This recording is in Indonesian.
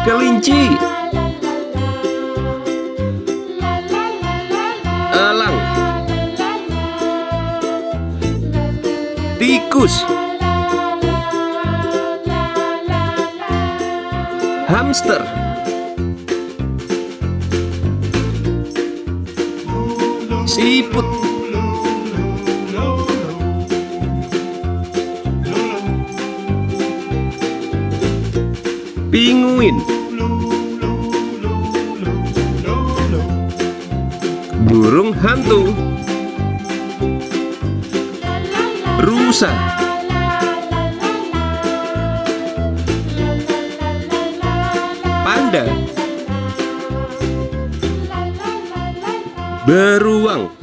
kelinci, elang, tikus, hamster, siput, pinguin, burung hantu, rusa, panda, beruang,